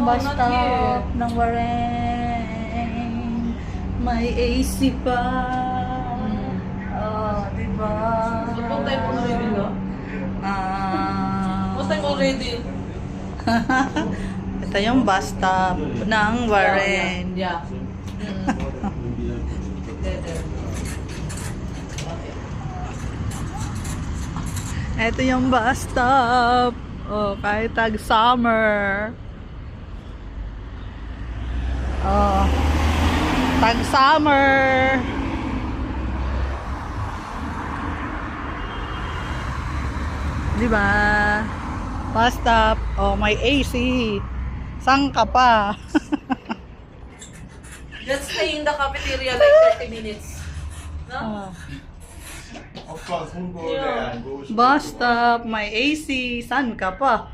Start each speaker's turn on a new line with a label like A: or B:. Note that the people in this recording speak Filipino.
A: yung
B: No,
A: bus
B: not
A: stop
B: here.
A: ng Warren. May AC pa. Oh, diba?
B: So, what time already, no? What time already?
A: Ito yung bus stop ng Warren.
B: Yeah. There.
A: Ito yung bus stop. Oh, kahit tag-summer. Oh, tag-summer. Diba? Bus stop. Oh, may AC. Saan ka pa?
B: Let's stay in the cafeteria like 30 minutes. No?
A: Oh.
C: Of course, we'll go
B: Yeah.
C: there and go.
A: Bus stop, may AC. Saan ka pa?